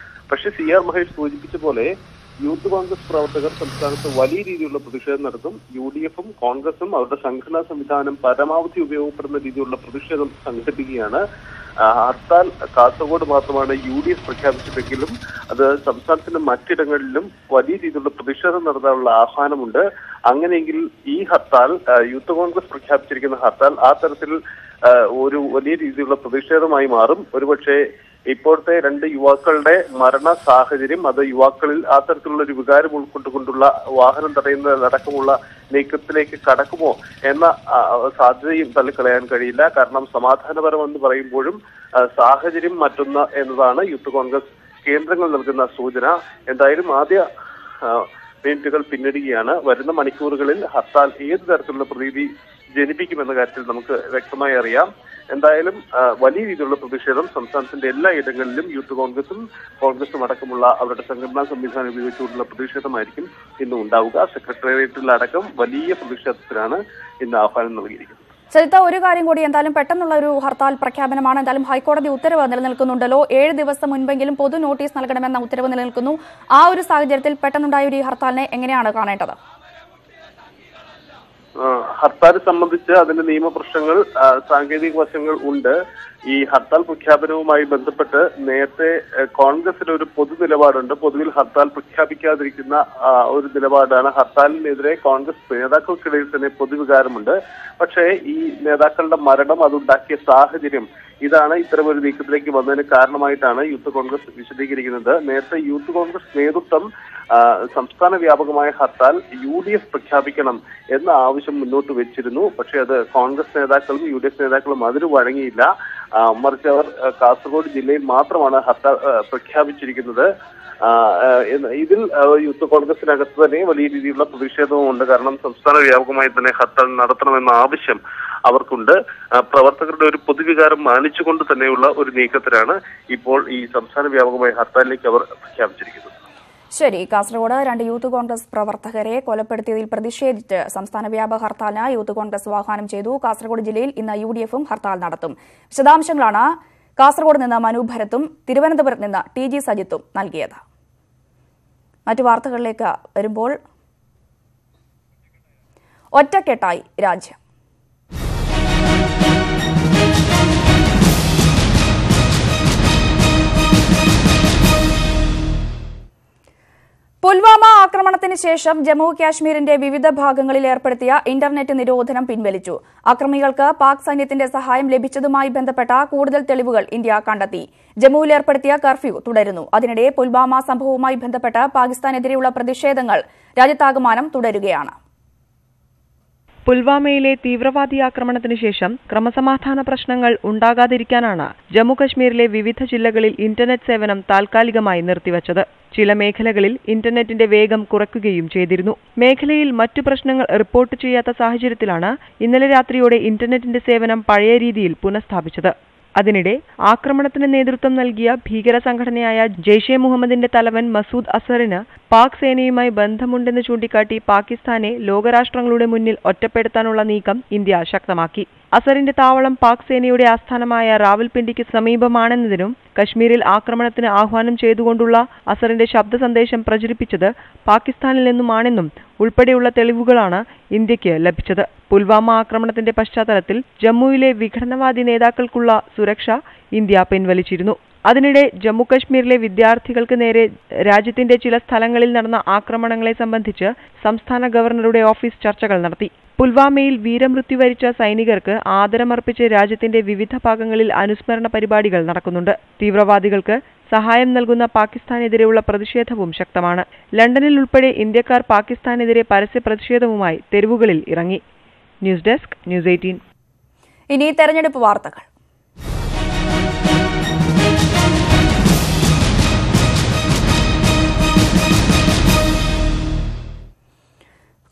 പക്ഷെ CR മഹേഷ് സൂചിപ്പിച്ച പോലെ യൂത്ത് കോൺഗ്രസ് പ്രവർത്തകർ സംസ്ഥാനത്ത് വലിയ രീതിയിലുള്ള പ്രതിഷേധം നടത്തും. UDF-ഉം കോൺഗ്രസും അവരുടെ സംഘടനാ സംവിധാനം പരമാവധി ഉപയോഗപ്പെടുന്ന രീതിയിലുള്ള പ്രതിഷേധം സംഘടിപ്പിക്കുകയാണ്. ഹർത്താൽ കാസർഗോഡ് മാത്രമാണ് UDF പ്രഖ്യാപിച്ചതെങ്കിലും അത് സംസ്ഥാനത്തിന്റെ മറ്റിടങ്ങളിലും വലിയ രീതിയിലുള്ള പ്രതിഷേധം നടത്താനുള്ള ആഹ്വാനമുണ്ട്. അങ്ങനെയെങ്കിൽ ഈ ഹർത്താൽ യൂത്ത് കോൺഗ്രസ് പ്രഖ്യാപിച്ചിരിക്കുന്ന ഹർത്താൽ ആ തരത്തിൽ ഒരു വലിയ രീതിയിലുള്ള പ്രതിഷേധമായി മാറും. ഒരുപക്ഷെ ഇപ്പോഴത്തെ 2 യുവാക്കളുടെ മരണ സാഹചര്യം അത് യുവാക്കളിൽ ആ തരത്തിലുള്ള ഒരു വികാരം ഉൾക്കൊണ്ടുകൊണ്ടുള്ള വാഹനം തടയുന്നതടക്കമുള്ള നീക്കത്തിലേക്ക് കടക്കുമോ എന്ന സാധ്യതയും തള്ളിക്കളയാൻ കഴിയില്ല. കാരണം സമാധാനപരമെന്ന് പറയുമ്പോഴും സാഹചര്യം മറ്റൊന്ന് എന്നതാണ് യൂത്ത് കോൺഗ്രസ് കേന്ദ്രങ്ങൾ നൽകുന്ന സൂചന. എന്തായാലും ആദ്യ മിനിറ്റുകൾ പിന്നിടുകയാണ്. വരുന്ന മണിക്കൂറുകളിൽ ഹർത്താൽ ഏത് തരത്തിലുള്ള പ്രതീതി ജനിപ്പിക്കുമെന്ന കാര്യത്തിൽ നമുക്ക് വ്യക്തമായി അറിയാം. എന്തായാലും വലിയ രീതിയിലുള്ള പ്രതിഷേധം സംസ്ഥാനത്തിന്റെ എല്ലാ ഇടങ്ങളിലും യൂത്ത് കോൺഗ്രസും അടക്കമുള്ള അവരുടെ സംഘടനാ സംവിധാനം ഉപയോഗിച്ചുകൊണ്ടുള്ള പ്രതിഷേധമായിരിക്കും ഇന്ന് ഉണ്ടാവുക. സെക്രട്ടേറിയറ്റിലടക്കം വലിയ പ്രതിഷേധത്തിനാണ് ഇന്ന് ആഹ്വാനം നൽകിയിരിക്കുന്നത്. സരിത, ഒരു കാര്യം കൂടി, എന്തായാലും പെട്ടെന്നുള്ള ഒരു ഹർത്താൽ പ്രഖ്യാപനമാണ്. എന്തായാലും ഹൈക്കോടതി ഉത്തരവ് നിലനിൽക്കുന്നുണ്ടല്ലോ. 7 ദിവസം മുൻപെങ്കിലും പൊതു നോട്ടീസ് നൽകണമെന്ന ഉത്തരവ് നിലനിൽക്കുന്നു. ആ ഒരു സാഹചര്യത്തിൽ പെട്ടെന്നുണ്ടായ ഒരു ഹർത്താലിനെ എങ്ങനെയാണ് കാണേണ്ടത്? ഹർത്താൽ സംബന്ധിച്ച് അതിന്റെ നിയമപ്രശ്നങ്ങൾ സാങ്കേതിക വശങ്ങൾ ഉണ്ട്. ഈ ഹർത്താൽ പ്രഖ്യാപനവുമായി ബന്ധപ്പെട്ട് നേരത്തെ കോൺഗ്രസിന് ഒരു പൊതു നിലപാടുണ്ട്. പൊതുവിൽ ഹർത്താൽ പ്രഖ്യാപിക്കാതിരിക്കുന്ന ഒരു നിലപാടാണ്. ഹർത്താലിനെതിരെ കോൺഗ്രസ് നേതാക്കൾക്കിടയിൽ തന്നെ പൊതുവികാരമുണ്ട്. പക്ഷേ ഈ നേതാക്കളുടെ മരണം അതുണ്ടാക്കിയ സാഹചര്യം ഇതാണ് ഇത്തരമൊരു നീക്കത്തിലേക്ക് വന്നതിന് കാരണമായിട്ടാണ് യൂത്ത് കോൺഗ്രസ് വിശദീകരിക്കുന്നത്. നേരത്തെ യൂത്ത് കോൺഗ്രസ് നേതൃത്വം സംസ്ഥാന വ്യാപകമായ ഹർത്താൽ UDF പ്രഖ്യാപിക്കണം എന്ന ആവശ്യം മുന്നോട്ട് വെച്ചിരുന്നു. പക്ഷേ അത് കോൺഗ്രസ് നേതാക്കളും UDF നേതാക്കളും അതിന് വഴങ്ങിയില്ല. മറിച്ച് അവർ കാസർഗോഡ് ജില്ലയിൽ മാത്രമാണ് ഹർത്താൽ പ്രഖ്യാപിച്ചിരിക്കുന്നത്. ഇതിൽ യൂത്ത് കോൺഗ്രസിനകത്ത് തന്നെ വലിയ രീതിയിലുള്ള പ്രതിഷേധവുമുണ്ട്. കാരണം സംസ്ഥാന വ്യാപകമായി തന്നെ ഹർത്താൽ നടത്തണമെന്ന ആവശ്യം അവർക്കുണ്ട്. പ്രവർത്തകരുടെ ഒരു പൊതുവികാരം മാനിച്ചുകൊണ്ട് തന്നെയുള്ള ഒരു നീക്കത്തിലാണ് ഇപ്പോൾ ഈ സംസ്ഥാന വ്യാപകമായ ഹർത്താലിലേക്ക് അവർ പ്രഖ്യാപിച്ചിരിക്കുന്നത്. ശരി, കാസർഗോഡ് 2 യൂത്ത് കോൺഗ്രസ് പ്രവർത്തകരെ കൊലപ്പെടുത്തിയതിൽ പ്രതിഷേധിച്ച് സംസ്ഥാന വ്യാപക ഹർത്താലിന് യൂത്ത് കോൺഗ്രസ് ആഹ്വാനം ചെയ്തു. കാസർഗോഡ് ജില്ലയിൽ ഇന്ന് UDF-ഉം ഹർത്താൽ നടത്തും. വിശദാംശങ്ങളാണ് കാസർഗോഡ് നിന്ന് മനു ഭരത്തും തിരുവനന്തപുരത്ത് നിന്ന് TG സജിത്തും നൽകിയത്. മറ്റു വാർത്തകളിലേക്ക് വരുമ്പോൾ, ഒറ്റക്കെട്ടായി രാജ്യം. പുൽവാമ ആക്രമണത്തിന് ശേഷം ജമ്മു കാശ്മീരിന്റെ വിവിധ ഭാഗങ്ങളിൽ ഏർപ്പെടുത്തിയ ഇന്റർനെറ്റ് നിരോധനം പിൻവലിച്ചു. ആക്രമികൾക്ക് പാക് സൈന്യത്തിന്റെ സഹായം ലഭിച്ചതുമായി ബന്ധപ്പെട്ട കൂടുതൽ തെളിവുകൾ ഇന്ത്യ കണ്ടെത്തി. ജമ്മുവിൽ ഏർപ്പെടുത്തിയ കർഫ്യൂ തുടരുന്നു. അതിനിടെ പുൽവാമ സംഭവവുമായി ബന്ധപ്പെട്ട് പാകിസ്ഥാനെതിരെയുള്ള പ്രതിഷേധങ്ങൾ രാജ്യത്താകമാനം തുടരുകയാണ്. പുൽവാമയിലെ തീവ്രവാദി ആക്രമണത്തിന് ശേഷം ക്രമസമാധാന പ്രശ്നങ്ങൾ ഉണ്ടാകാതിരിക്കാനാണ് ജമ്മുകശ്മീരിലെ വിവിധ ജില്ലകളിൽ ഇന്റർനെറ്റ് സേവനം താൽക്കാലികമായി നിർത്തിവച്ചത്. ചില മേഖലകളിൽ ഇന്റർനെറ്റിന്റെ വേഗം കുറയ്ക്കുകയും ചെയ്തിരുന്നു. മേഖലയിൽ മറ്റു പ്രശ്നങ്ങൾ റിപ്പോർട്ട് ചെയ്യാത്ത സാഹചര്യത്തിലാണ് ഇന്നലെ രാത്രിയോടെ ഇന്റർനെറ്റിന്റെ സേവനം പഴയ രീതിയിൽ പുനഃസ്ഥാപിച്ചത്. അതിനിടെ ആക്രമണത്തിന് നേതൃത്വം നൽകിയ ഭീകര സംഘടനയായ ജെയ്ഷെ മുഹമ്മദിന്റെ തലവൻ മസൂദ് അസറിന് പാക് സേനയുമായി ബന്ധമുണ്ടെന്ന് ചൂണ്ടിക്കാട്ടി പാകിസ്ഥാനെ ലോകരാഷ്ട്രങ്ങളുടെ മുന്നിൽ ഒറ്റപ്പെടുത്താനുള്ള നീക്കം ഇന്ത്യ ശക്തമാക്കി. അസറിന്റെ താവളം പാക് സേനയുടെ ആസ്ഥാനമായ റാവൽപിണ്ടിക്ക് സമീപമാണെന്നതിനും കശ്മീരിൽ ആക്രമണത്തിന് ആഹ്വാനം ചെയ്തുകൊണ്ടുള്ള അസറിന്റെ ശബ്ദ സന്ദേശം പ്രചരിപ്പിച്ചത് പാകിസ്ഥാനിൽ നിന്നുമാണെന്നും ഉൾപ്പെടെയുള്ള തെളിവുകളാണ് ഇന്ത്യക്ക് ലഭിച്ചത്. പുൽവാമ ആക്രമണത്തിന്റെ പശ്ചാത്തലത്തിൽ ജമ്മുവിലെ വിഘടനവാദി നേതാക്കൾക്കുള്ള സുരക്ഷ ഇന്ത്യ പിൻവലിച്ചിരുന്നു. അതിനിടെ ജമ്മുകശ്മീരിലെ വിദ്യാർത്ഥികൾക്ക് നേരെ രാജ്യത്തിന്റെ ചില സ്ഥലങ്ങളിൽ നടന്ന ആക്രമണങ്ങളെ സംബന്ധിച്ച് സംസ്ഥാന ഗവർണറുടെ ഓഫീസ് ചർച്ചകൾ നടത്തി. പുൽവാമയിൽ വീരമൃത്യു വരിച്ച സൈനികർക്ക് ആദരമർപ്പിച്ച് രാജ്യത്തിന്റെ വിവിധ ഭാഗങ്ങളിൽ അനുസ്മരണ പരിപാടികൾ നടക്കുന്നുണ്ട്. തീവ്രവാദികൾക്ക് സഹായം നൽകുന്ന പാകിസ്ഥാനെതിരെയുള്ള പ്രതിഷേധവും ശക്തമാണ്. ലണ്ടനിൽ ഉൾപ്പെടെ ഇന്ത്യക്കാർ പാകിസ്ഥാനെതിരെ പരസ്യ പ്രതിഷേധവുമായി തെരുവുകളിൽ ഇറങ്ങി. News desk, news 18. ഇനി തെരഞ്ഞെടുപ്പ് വാർത്തകൾ.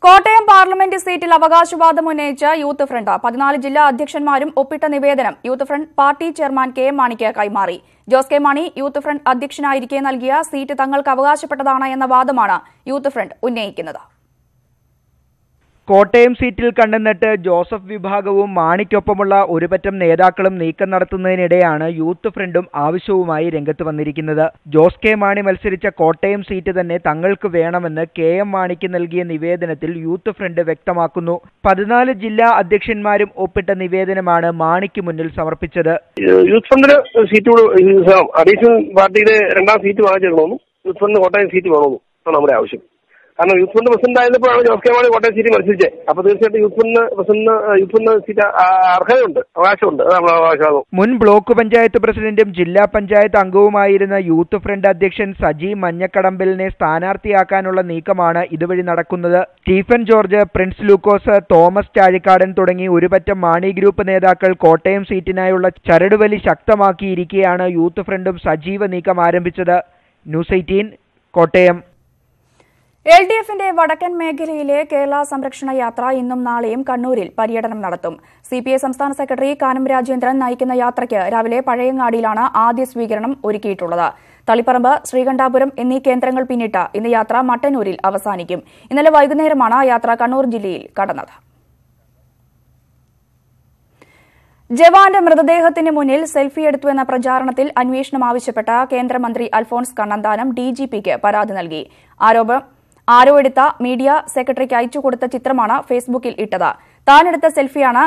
കോട്ടയം പാർലമെന്റ് സീറ്റിൽ അവകാശവാദം ഉന്നയിച്ച യൂത്ത് ഫ്രണ്ട് 14 ജില്ലാ അധ്യക്ഷന്മാരും ഒപ്പിട്ട നിവേദനം Youth Front party chairman K M മാണിക്ക് കൈമാറി. Jose K Mani Youth Front അധ്യക്ഷനായിരിക്കെ നൽകിയ സീറ്റ് തങ്ങൾക്ക് അവകാശപ്പെട്ടതാണ് എന്ന വാദമാണ് യൂത്ത് ഫ്രണ്ട് ഉന്നയിക്കുന്നത്. കോട്ടയം സീറ്റിൽ കണ്ടെന്നിട്ട് ജോസഫ് വിഭാഗവും മാണിക്കൊപ്പമുള്ള ഒരുപറ്റം നേതാക്കളും നീക്കം നടത്തുന്നതിനിടെയാണ് യൂത്ത് ഫ്രണ്ടും ആവശ്യവുമായി രംഗത്ത് വന്നിരിക്കുന്നത്. ജോസ് കെ മാണി മത്സരിച്ച കോട്ടയം സീറ്റ് തന്നെ തങ്ങൾക്ക് വേണമെന്ന് കെ എം മാണിക്ക് നൽകിയ നിവേദനത്തിൽ യൂത്ത് ഫ്രണ്ട് വ്യക്തമാക്കുന്നു. 14 ജില്ലാ അധ്യക്ഷന്മാരും ഒപ്പിട്ട നിവേദനമാണ് മാണിക്ക് മുന്നിൽ സമർപ്പിച്ചത്. യൂത്ത് ഫ്രണ്ടിന് സീറ്റ് അഡീഷണൽ പാർട്ടിയുടെ 2ാം സീറ്റ് വാങ്ങിച്ചിടണമെന്നും യൂത്ത് ഫ്രണ്ടിന് കോട്ടയം സീറ്റ് വേണമെന്നും നമ്മുടെ ആവശ്യം. കാരണം യൂത്ത് ഫണ്ട് പ്രസിഡന്റ് ആയപ്പോഴാണ് ജോസ് കെ മാണി കോട്ടയം സീറ്റ് മത്സരിച്ചത്. അപ്പൊ തീർച്ചയായിട്ടും യൂത്ത് ഫണ്ട് സീറ്റ് അർഹതയുണ്ട്, അവകാശമുണ്ട്. അതാണ് അവകാശം. മുൻ ബ്ലോക്ക് പഞ്ചായത്ത് പ്രസിഡന്റും ജില്ലാ പഞ്ചായത്ത് അംഗവുമായിരുന്ന യൂത്ത് ഫ്രണ്ട് അധ്യക്ഷൻ സജി മഞ്ഞക്കടമ്പലിനെ സ്ഥാനാർത്ഥിയാക്കാനുള്ള നീക്കമാണ് ഇതുവഴി നടക്കുന്നത്. സ്റ്റീഫൻ ജോർജ്, പ്രിൻസ് ലൂക്കോസ്, തോമസ് ചാഴിക്കാടൻ തുടങ്ങി ഒരുപറ്റം മാണി ഗ്രൂപ്പ് നേതാക്കൾ കോട്ടയം സീറ്റിനായുള്ള ചരടുവലി ശക്തമാക്കിയിരിക്കെയാണ് യൂത്ത് ഫ്രണ്ടും സജീവ നീക്കം ആരംഭിച്ചത്. ന്യൂസ് 18 കോട്ടയം. LDFന്റെ വടക്കൻ മേഖലയിലെ കേരള സംരക്ഷണ യാത്ര ഇന്നും നാളെയും കണ്ണൂരിൽ പര്യടനം നടത്തും. CPI സംസ്ഥാന സെക്രട്ടറി കാനം രാജേന്ദ്രൻ നയിക്കുന്ന യാത്രയ്ക്ക് രാവിലെ പഴയങ്ങാടിയിലാണ് ആദ്യ സ്വീകരണം ഒരുക്കിയിട്ടുള്ളത്. തളിപ്പറമ്പ്, ശ്രീകണ്ഠാപുരം എന്നീ കേന്ദ്രങ്ങൾ പിന്നിട്ട് ഇന്ന് യാത്ര മട്ടന്നൂരിൽ അവസാനിക്കും. ഇന്നലെ വൈകുന്നേരമാണ് യാത്ര കണ്ണൂർ ജില്ലയിൽ കടന്നത്. ജവാന്റെ മൃതദേഹത്തിന് മുന്നിൽ സെൽഫി എടുത്തുവെന്ന പ്രചാരണത്തിൽ അന്വേഷണം ആവശ്യപ്പെട്ട കേന്ദ്രമന്ത്രി അൽഫോൺസ് കണ്ണന്താനം DGPക്ക് പരാതി നൽകി. ആരോ എടുത്ത മീഡിയ സെക്രട്ടറിക്ക് അയച്ചുകൊടുത്ത ചിത്രമാണ് ഫേസ്ബുക്കിൽ ഇട്ടത്. താനെടുത്ത സെൽഫിയാണ്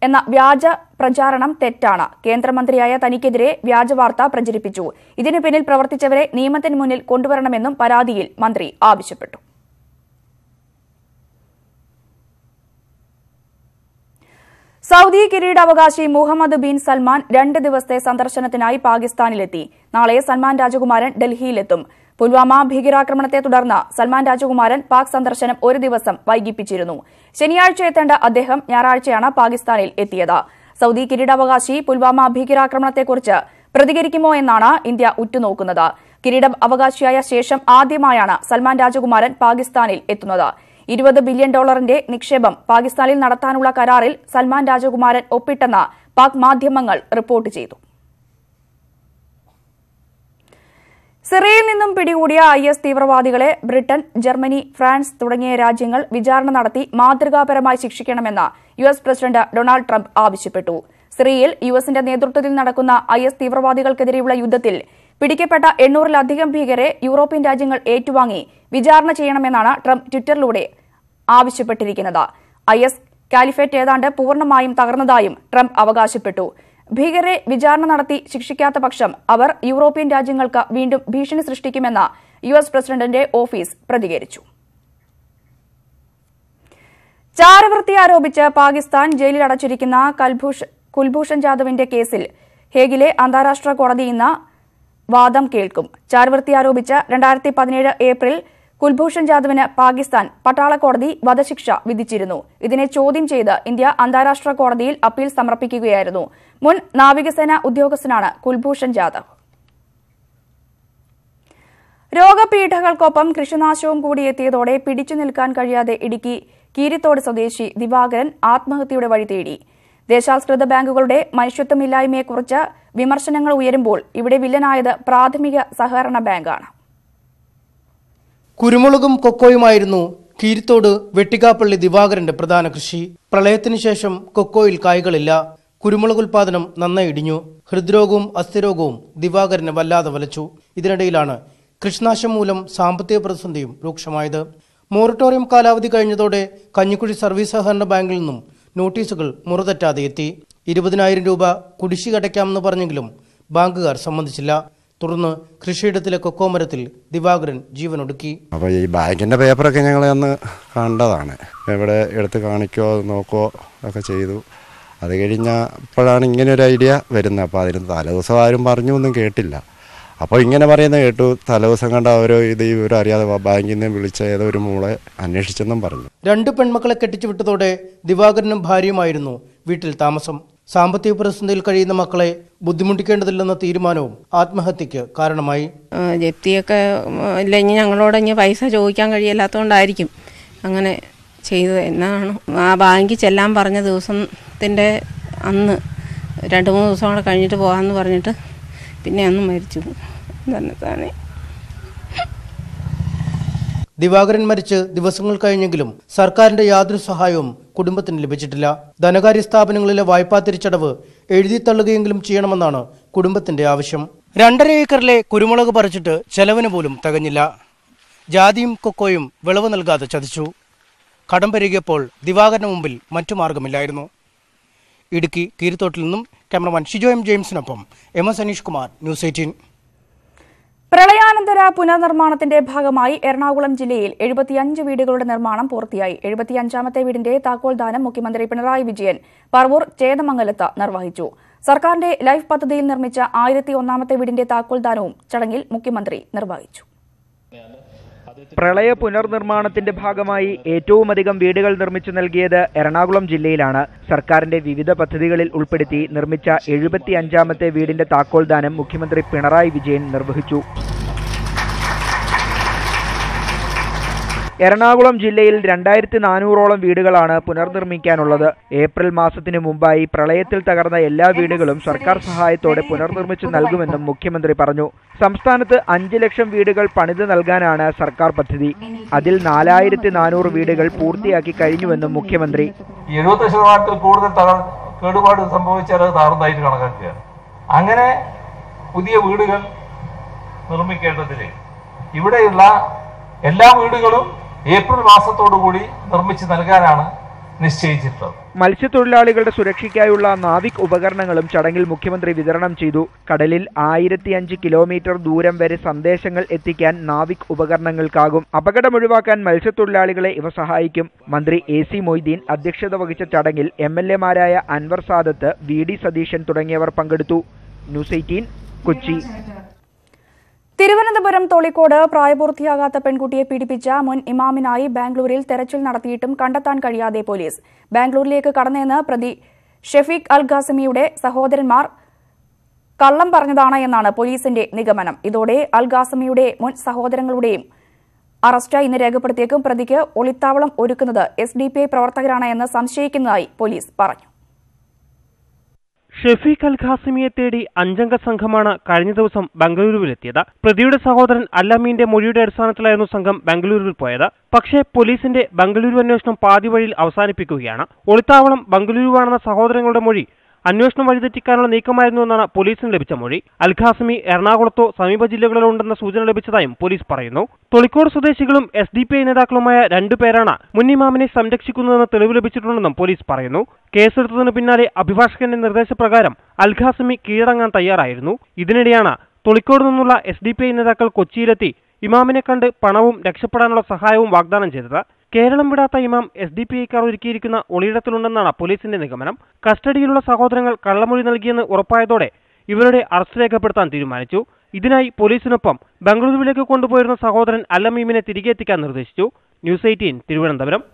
എന്ന വ്യാജ പ്രചാരണം തെറ്റാണ്. കേന്ദ്രമന്ത്രിയായ തനിക്കെതിരെ വ്യാജവാർത്ത പ്രചരിപ്പിച്ചു. ഇതിനു പിന്നിൽ പ്രവർത്തിച്ചവരെ നിയമത്തിന് മുന്നിൽ കൊണ്ടുവരണമെന്നും പരാതിയിൽ മന്ത്രി ആവശ്യപ്പെട്ടു. സൌദി കിരീടാവകാശി മുഹമ്മദ് ബിൻ സൽമാൻ 2 ദിവസത്തെ സന്ദർശനത്തിനായി പാകിസ്ഥാനിലെത്തി. നാളെ സൽമാൻ രാജകുമാരൻ ഡൽഹിയിലെത്തും. പുൽവാമ ഭീകരാക്രമണത്തെ തുടർന്ന് സൽമാൻ രാജകുമാരൻ പാക് സന്ദർശനം 1 ദിവസം വൈകിപ്പിച്ചിരുന്നു. ശനിയാഴ്ച എത്തേണ്ട അദ്ദേഹം ഞായറാഴ്ചയാണ് പാകിസ്ഥാനിൽ എത്തിയത്. സൌദി കിരീടാവകാശി പുൽവാമ ഭീകരാക്രമണത്തെക്കുറിച്ച് പ്രതികരിക്കുമോ എന്നാണ് ഇന്ത്യ ഉറ്റുനോക്കുന്നത്. കിരീടാവകാശിയായ ശേഷം ആദ്യമായാണ് സൽമാൻ രാജകുമാരൻ പാകിസ്ഥാനിൽ എത്തുന്നത്. $20 ബില്യൺ നിക്ഷേപം പാകിസ്ഥാനിൽ നടത്താനുള്ള കരാറിൽ സൽമാൻ രാജകുമാരൻ ഒപ്പിട്ടെന്ന് പാക് മാധ്യമങ്ങൾ റിപ്പോർട്ട് ചെയ്തു. സിറിയയിൽ നിന്നും പിടികൂടിയ IS തീവ്രവാദികളെ ബ്രിട്ടൻ, ജർമ്മനി, ഫ്രാൻസ് തുടങ്ങിയ രാജ്യങ്ങൾ വിചാരണ നടത്തി മാതൃകാപരമായി ശിക്ഷിക്കണമെന്ന് US പ്രസിഡന്റ് ഡൊണാൾഡ് ട്രംപ് ആവശ്യപ്പെട്ടു. സിറിയയിൽ USന്റെ നേതൃത്വത്തിൽ നടക്കുന്ന IS തീവ്രവാദികൾക്കെതിരെയുള്ള യുദ്ധത്തിൽ പിടിക്കപ്പെട്ട 800-ലധികം ഭീകരരെ യൂറോപ്യൻ രാജ്യങ്ങൾ ഏറ്റുവാങ്ങി വിചാരണ ചെയ്യണമെന്നാണ് ട്രംപ് ട്വിറ്ററിലൂടെ ആവശ്യപ്പെട്ടിരിക്കുന്നത്. IS കാലിഫേറ്റ് ഏതാണ്ട് പൂർണ്ണമായും തകർന്നതായും ട്രംപ് അവകാശപ്പെട്ടു. ഭീകരരെ വിചാരണ നടത്തി ശിക്ഷിക്കാത്ത പക്ഷം അവർ യൂറോപ്യൻ രാജ്യങ്ങൾക്ക് വീണ്ടും ഭീഷണി സൃഷ്ടിക്കുമെന്ന് US പ്രസിഡന്റിന്റെ ഓഫീസ് പ്രതികരിച്ചു. ചാരവൃത്തി ആരോപിച്ച് പാകിസ്ഥാൻ ജയിലിൽ അടച്ചിരിക്കുന്ന കുൽഭൂഷൺ ജാദവിന്റെ കേസിൽ ഹേഗിലെ അന്താരാഷ്ട്ര കോടതി ഇന്ന് വാദം കേൾക്കും. ചാരവൃത്തി ആരോപിച്ച് 2017 ഏപ്രിൽ കുൽഭൂഷൺ ജാദവിന് പാകിസ്ഥാൻ പട്ടാള കോടതി വധശിക്ഷ വിധിച്ചിരുന്നു. ഇതിനെ ചോദ്യം ചെയ്ത് ഇന്ത്യ അന്താരാഷ്ട്ര കോടതിയിൽ അപ്പീൽ സമർപ്പിക്കുകയായിരുന്നു. മുൻ നാവികസേന ഉദ്യോഗസ്ഥനാണ് കുൽഭൂഷൺ ജാദവ്. രോഗപീഠകൾക്കൊപ്പം കൃഷിനാശവും കൂടി എത്തിയതോടെ പിടിച്ചു നിൽക്കാൻ കഴിയാതെ ഇടുക്കി കീരിത്തോട് സ്വദേശി ദിവാകരൻ ആത്മഹത്യയുടെ വഴി തേടി. ദേശാൽകൃത ബാങ്കുകളുടെ മനുഷ്യത്വമില്ലായ്മയെക്കുറിച്ച് വിമർശനങ്ങൾ ഉയരുമ്പോൾ ഇവിടെ വില്ലനായത് പ്രാഥമിക സഹകരണ ബാങ്കാണ്. കുരുമുളകും കൊക്കോയുമായിരുന്നു കീരിത്തോട് വെട്ടിക്കാപ്പള്ളി ദിവാകരന്റെ പ്രധാന കൃഷി. പ്രളയത്തിനു ശേഷം കൊക്കോയിൽ കായ്കളില്ല. കുരുമുളക് ഉൽപാദനം നന്നായി ഇടിഞ്ഞു. ഹൃദ്രോഗവും അസ്ഥിരോഗവും ദിവാകരനെ വല്ലാതെ വലച്ചു. ഇതിനിടയിലാണ് കൃഷിനാശം മൂലം സാമ്പത്തിക പ്രതിസന്ധിയും രൂക്ഷമായത്. മൊറട്ടോറിയം കാലാവധി കഴിഞ്ഞതോടെ കഞ്ഞിക്കുഴി സർവീസ് സഹകരണ ബാങ്കിൽ നിന്നും നോട്ടീസുകൾ മുറതെറ്റാതെ എത്തി. 20,000 രൂപ കുടിശ്ശിക അടയ്ക്കാമെന്ന് പറഞ്ഞെങ്കിലും ബാങ്കുകാർ സമ്മതിച്ചില്ല. തുടർന്ന് കൃഷിയിടത്തിലെ കൊക്കോ മരത്തിൽ ദിവാകരൻ ജീവനൊടുക്കി. അപ്പോൾ ഈ ബാങ്കിൻ്റെ പേപ്പറൊക്കെ ഞങ്ങൾ അന്ന് കണ്ടതാണ്. ഇവിടെ എടുത്ത് കാണിക്കോ നോക്കോ ഒക്കെ ചെയ്തു. അത് കഴിഞ്ഞപ്പോഴാണ് ഇങ്ങനെ ഒരു ഐഡിയ വരുന്നത്. അപ്പോൾ അതിന് തലേദിവസം ആരും പറഞ്ഞു ഒന്നും കേട്ടില്ല. അപ്പോൾ ഇങ്ങനെ പറയുന്നത് കേട്ടു. തലേദിവസം കണ്ട ഇവരും അറിയാതെ ബാങ്കിൽ നിന്ന് വിളിച്ച ഏതോ ഒരു മോളെ അന്വേഷിച്ചെന്നും പറഞ്ഞു. 2 പെൺമക്കളെ കെട്ടിച്ചു വിട്ടതോടെ ദിവാകരനും ഭാര്യയുമായിരുന്നു വീട്ടിൽ താമസം. സാമ്പത്തിക പ്രതിസന്ധിയിൽ കഴിയുന്ന മക്കളെ ബുദ്ധിമുട്ടിക്കേണ്ടതില്ലെന്ന തീരുമാനവും ആത്മഹത്യക്ക് കാരണമായി. ജപ്തിയൊക്കെ ഇല്ലെങ്കിൽ ഞങ്ങളോട് ഇനി പൈസ ചോദിക്കാൻ കഴിയില്ലാത്തതുകൊണ്ടായിരിക്കും അങ്ങനെ ചെയ്തത് എന്നാണ്. ആ ബാങ്കിൽ ചെല്ലാൻ പറഞ്ഞ ദിവസത്തിൻ്റെ അന്ന് 2-3 ദിവസം കൂടെ കഴിഞ്ഞിട്ട് പോകാമെന്ന് പറഞ്ഞിട്ട് പിന്നെ അന്ന് മരിച്ചു തന്നെ. ദിവാകരൻ മരിച്ച് ദിവസങ്ങൾ കഴിഞ്ഞെങ്കിലും സർക്കാരിന്റെ യാതൊരു സഹായവും കുടുംബത്തിന് ലഭിച്ചിട്ടില്ല. ധനകാര്യ സ്ഥാപനങ്ങളിലെ വായ്പാ തിരിച്ചടവ് എഴുതിത്തള്ളുകയെങ്കിലും ചെയ്യണമെന്നാണ് കുടുംബത്തിന്റെ ആവശ്യം. 2.5 ഏക്കറിലെ കുരുമുളക് പറിച്ചിട്ട് ചെലവിന് പോലും തികഞ്ഞില്ല. ജാതിയും കൊക്കോയും വിളവ് നൽകാതെ ചതിച്ചു. കടം പെരുകിയപ്പോൾ ദിവാകരന് മുമ്പിൽ മറ്റു മാർഗമില്ലായിരുന്നു. ഇടുക്കി കീരിത്തോട്ടിൽ നിന്നും ക്യാമറമാൻ ഷിജോ എം ജെയിംസിനൊപ്പം MS അനീഷ് കുമാർ, ന്യൂസ് 18. പ്രളയാനന്തര പുനർനിർമ്മാണത്തിന്റെ ഭാഗമായി എറണാകുളം ജില്ലയിൽ 75 വീടുകളുടെ നിർമ്മാണം പൂർത്തിയായി. 75ാമത്തെ വീടിന്റെ താക്കോൽദാനം മുഖ്യമന്ത്രി പിണറായി വിജയൻ പറവൂർ ചേതമംഗലത്ത് നിർവഹിച്ചു. സർക്കാരിന്റെ ലൈഫ് പദ്ധതിയിൽ നിർമ്മിച്ച 1001ാമത്തെ വീടിന്റെ താക്കോൽദാനവും ചടങ്ങിൽ മുഖ്യമന്ത്രി നിർവഹിച്ചു. പ്രളയ പുനർനിർമ്മാണത്തിന്റെ ഭാഗമായി ഏറ്റവുമധികം വീടുകൾ നിർമ്മിച്ചു നൽകിയത് എറണാകുളം ജില്ലയിലാണ്. സർക്കാരിന്റെ വിവിധ പദ്ധതികളിൽ ഉൾപ്പെടുത്തി നിർമ്മിച്ച 75ാമത്തെ വീടിന്റെ താക്കോൽദാനം മുഖ്യമന്ത്രി പിണറായി വിജയൻ നിർവഹിച്ചു. എറണാകുളം ജില്ലയിൽ 2400ഓളം വീടുകളാണ് പുനർനിർമ്മിക്കാനുള്ളത്. ഏപ്രിൽ മാസത്തിനു മുമ്പായി പ്രളയത്തിൽ തകർന്ന എല്ലാ വീടുകളും സർക്കാർ സഹായത്തോടെ പുനർനിർമ്മിച്ചു നൽകുമെന്നും മുഖ്യമന്ത്രി പറഞ്ഞു. സംസ്ഥാനത്ത് 5 ലക്ഷം വീടുകൾ പണിത് നൽകാനാണ് സർക്കാർ പദ്ധതി. അതിൽ 4400 വീടുകൾ പൂർത്തിയാക്കി കഴിഞ്ഞുവെന്നും മുഖ്യമന്ത്രി. 70% കൂടുതൽ കേടുപാട് സംഭവിച്ചാൽ അത് താഴ്ന്നതായിട്ട് കണക്കാക്കുകയാണ്. അങ്ങനെ പുതിയ വീടുകൾ നിർമ്മിക്കേണ്ടതിന് ഇവിടെയുള്ള എല്ലാ വീടുകളും ഏപ്രിൽ മാസത്തോടുകൂടി നിർമ്മിച്ച് നൽകാനാണ് നിശ്ചയിച്ചിട്ടുള്ളത്. മത്സ്യത്തൊഴിലാളികളുടെ സുരക്ഷയ്ക്കായുള്ള നാവിക് ഉപകരണങ്ങളും ചടങ്ങിൽ മുഖ്യമന്ത്രി വിതരണം ചെയ്തു. കടലിൽ 1005 കിലോമീറ്റർ ദൂരം വരെ സന്ദേശങ്ങൾ എത്തിക്കാൻ നാവിക് ഉപകരണങ്ങൾക്കാകും. അപകടം ഒഴിവാക്കാൻ മത്സ്യത്തൊഴിലാളികളെ ഇവ സഹായിക്കും. മന്ത്രി AC മൊയ്തീൻ അധ്യക്ഷത വഹിച്ച ചടങ്ങിൽ MLA-മാരായ അൻവർ സാദത്ത്, VD സതീശൻ തുടങ്ങിയവർ പങ്കെടുത്തു. ന്യൂസ് 18 കൊച്ചി. തിരുവനന്തപുരം തൊളിക്കോട് പ്രായപൂർത്തിയാകാത്ത പെൺകുട്ടിയെ പീഡിപ്പിച്ച മുൻ ഇമാമിനായി ബാംഗ്ലൂരിൽ തെരച്ചിൽ നടത്തിയിട്ടും കണ്ടെത്താൻ കഴിയാതെ പോലീസ്. ബാംഗ്ലൂരിലേക്ക് കടന്നെന്ന് പ്രതി ഷെഫീഖ് അൽ ഖാസിമിയുടെ സഹോദരന്മാർ കള്ളം പറഞ്ഞതാണ് എന്നാണ് പോലീസിന്റെ നിഗമനം. ഇതോടെ അൽ ഖാസിമിയുടെ മുൻ സഹോദരങ്ങളുടെയും അറസ്റ്റ് ഇന്ന് രേഖപ്പെടുത്തിയേക്കും. പ്രതിക്ക് ഒളിത്താവളം ഒരുക്കുന്നത് SDPI പ്രവർത്തകരാണ് എന്ന് സംശയിക്കുന്നതായി പോലീസ് പറഞ്ഞു. ഷെഫീഖ് അൽ ഖാസിമിയെ തേടി 5-അംഗ സംഘമാണ് കഴിഞ്ഞ ദിവസം ബംഗളൂരുവിലെത്തിയത്. പ്രതിയുടെ സഹോദരൻ അല്ലമീന്റെ മൊഴിയുടെ അടിസ്ഥാനത്തിലായിരുന്നു സംഘം ബംഗളൂരുവിൽ പോയത്. പക്ഷേ പോലീസിന്റെ ബംഗളൂരു അന്വേഷണം പാതി വഴിയിൽ അവസാനിപ്പിക്കുകയാണ്. ഒളിത്താവളം ബംഗളൂരുവാണെന്ന സഹോദരങ്ങളുടെ മൊഴി അന്വേഷണം വഴിതെറ്റിക്കാനുള്ള നീക്കമായിരുന്നുവെന്നാണ് പോലീസിന് ലഭിച്ച മൊഴി. അൽ ഖാസിമി എറണാകുളത്തോ സമീപ ജില്ലകളിലോ ഉണ്ടെന്ന സൂചന ലഭിച്ചതായും പോലീസ് പറയുന്നു. തൊളിക്കോട് സ്വദേശികളും SDPI നേതാക്കളുമായ 2 പേരാണ് മുൻ ഇമാമിനെ സംരക്ഷിക്കുന്നതെന്ന് തെളിവ് ലഭിച്ചിട്ടുണ്ടെന്നും പോലീസ് പറയുന്നു. കേസെടുത്തതിനു പിന്നാലെ അഭിഭാഷകന്റെ നിർദ്ദേശപ്രകാരം അൽ ഖാസിമി കീഴടങ്ങാൻ തയ്യാറായിരുന്നു. ഇതിനിടെയാണ് തൊളിക്കോട് നിന്നുള്ള SDPI നേതാക്കൾ കൊച്ചിയിലെത്തി ഇമാമിനെ കണ്ട് പണവും രക്ഷപ്പെടാനുള്ള സഹായവും വാഗ്ദാനം ചെയ്തത്. കേരളം വിടാത്ത ഇമാം SDPIക്കാർ ഒരുക്കിയിരിക്കുന്ന ഒളിയിടത്തിലുണ്ടെന്നാണ് പോലീസിന്റെ നിഗമനം. കസ്റ്റഡിയിലുള്ള സഹോദരങ്ങൾ കള്ളമൊഴി നൽകിയെന്ന് ഉറപ്പായതോടെ ഇവരുടെ അറസ്റ്റ് രേഖപ്പെടുത്താൻ തീരുമാനിച്ചു. ഇതിനായി പോലീസിനൊപ്പം ബംഗളൂരുവിലേക്ക് കൊണ്ടുപോയിരുന്ന സഹോദരൻ അല്ലമീമിനെ തിരികെ എത്തിക്കാൻ നിർദ്ദേശിച്ചു. ന്യൂസ് 18 തിരുവനന്തപുരം.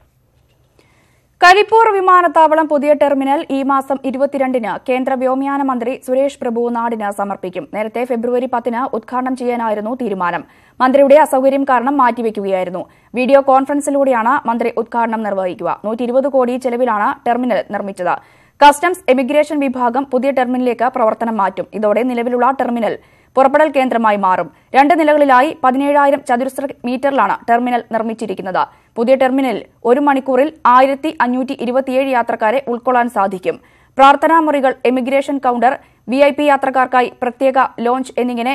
കരിപ്പൂർ വിമാനത്താവളം പുതിയ ടെർമിനൽ ഈ മാസം 22-ന് കേന്ദ്ര വ്യോമയാന മന്ത്രി സുരേഷ് പ്രഭു നാടിന് സമർപ്പിക്കും. നേരത്തെ ഫെബ്രുവരി 10-ന് ഉദ്ഘാടനം ചെയ്യാനായിരുന്നു തീരുമാനം. മന്ത്രിയുടെ അസൌകര്യം കാരണം മാറ്റിവെക്കുകയായിരുന്നു. വീഡിയോ കോൺഫറൻസിലൂടെയാണ് മന്ത്രി ഉദ്ഘാടനം നിർവഹിക്കുക. 120 കോടി ചെലവിലാണ് ടെർമിനൽ നിർമ്മിച്ചത്. കസ്റ്റംസ് എമിഗ്രേഷൻ വിഭാഗം പുതിയ ടെർമിനലിലേക്ക് പ്രവർത്തനം മാറ്റും. ഇതോടെ നിലവിലുള്ള ടെർമിനൽ പുറപ്പെടൽ കേന്ദ്രമായി മാറും. 2 നിലകളിലായി 17,000 ചതുരശ്ര മീറ്ററിലാണ് ടെർമിനൽ നിർമ്മിച്ചിരിക്കുന്നത്. പുതിയ ടെർമിനൽ 1 മണിക്കൂറിൽ 1527 യാത്രക്കാരെ ഉൾക്കൊള്ളാൻ സാധിക്കും. പ്രാർത്ഥനാ മുറികൾ, എമിഗ്രേഷൻ കൌണ്ടർ, VIP യാത്രക്കാർക്കായി പ്രത്യേക ലോഞ്ച് എന്നിങ്ങനെ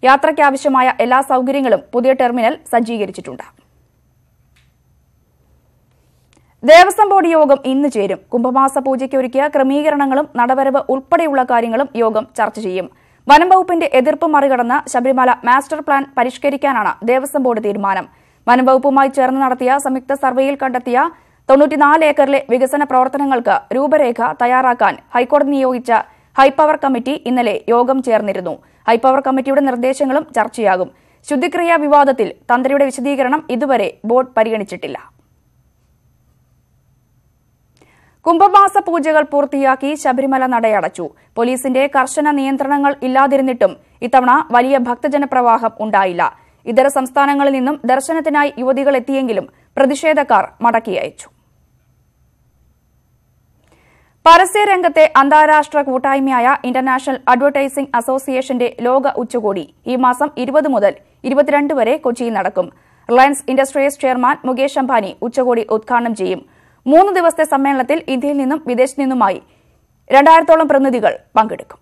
യാത്രയ്ക്കാവശ്യമായ എല്ലാ സൌകര്യങ്ങളും പുതിയ ടെർമിനൽ സജ്ജീകരിച്ചിട്ടുണ്ട്. ദേവസ്വം ബോർഡ് യോഗം ഇന്ന് ചേരും. കുംഭമാസ പൂജയ്ക്ക് ഒരുക്കിയ ക്രമീകരണങ്ങളും നടവരവ് ഉൾപ്പെടെയുള്ള കാര്യങ്ങളും യോഗം ചർച്ച ചെയ്യും. വനം വകുപ്പിന്റെ എതിർപ്പ് മറികടന്ന് ശബരിമല മാസ്റ്റർ പ്ലാൻ പരിഷ്കരിക്കാനാണ് ദേവസ്വം ബോർഡ് തീരുമാനം. വനം വകുപ്പുമായി ചേർന്ന് നടത്തിയ സംയുക്ത സർവേയിൽ കണ്ടെത്തിയ 94 ഏക്കറിലെ വികസന പ്രവർത്തനങ്ങൾക്ക് രൂപരേഖ തയ്യാറാക്കാൻ ഹൈക്കോടതി നിയോഗിച്ച ഹൈപ്പവർ കമ്മിറ്റി ഇന്നലെ യോഗം ചേർന്നിരുന്നു. ഹൈപ്പവർ കമ്മിറ്റിയുടെ നിർദ്ദേശങ്ങളും ചർച്ചയാകും. ശുദ്ധിക്രിയാ വിവാദത്തിൽ തന്ത്രിയുടെ വിശദീകരണം ഇതുവരെ ബോർഡ് പരിഗണിച്ചിട്ടില്ല. കുംഭമാസ പൂജകൾ പൂർത്തിയാക്കി ശബരിമല നടയടച്ചു. പോലീസിന്റെ കർശന നിയന്ത്രണങ്ങൾ ഇല്ലാതിരുന്നിട്ടും ഇത്തവണ വലിയ ഭക്തജനപ്രവാഹം ഉണ്ടായില്ല. ഇതര സംസ്ഥാനങ്ങളിൽ നിന്നും ദർശനത്തിനായി യുവതികൾ എത്തിയെങ്കിലും പ്രതിഷേധക്കാർ മടക്കി അയച്ചു. പരസ്യരംഗത്തെ അന്താരാഷ്ട്ര കൂട്ടായ്മയായ ഇന്റർനാഷണൽ അഡ്വർടൈസിംഗ് അസോസിയേഷന്റെ ലോക ഉച്ചകോടി ഈ മാസം 20 മുതൽ 22 വരെ കൊച്ചിയിൽ നടക്കും. Reliance industries chairman Mukesh Ambani ഉച്ചകോടി ഉദ്ഘാടനം ചെയ്യും. 3 ദിവസത്തെ സമ്മേളനത്തിൽ ഇന്ത്യയിൽ നിന്നും വിദേശത്തു നിന്നുമായി 2000-ഓളം പ്രതിനിധികൾ പങ്കെടുക്കും.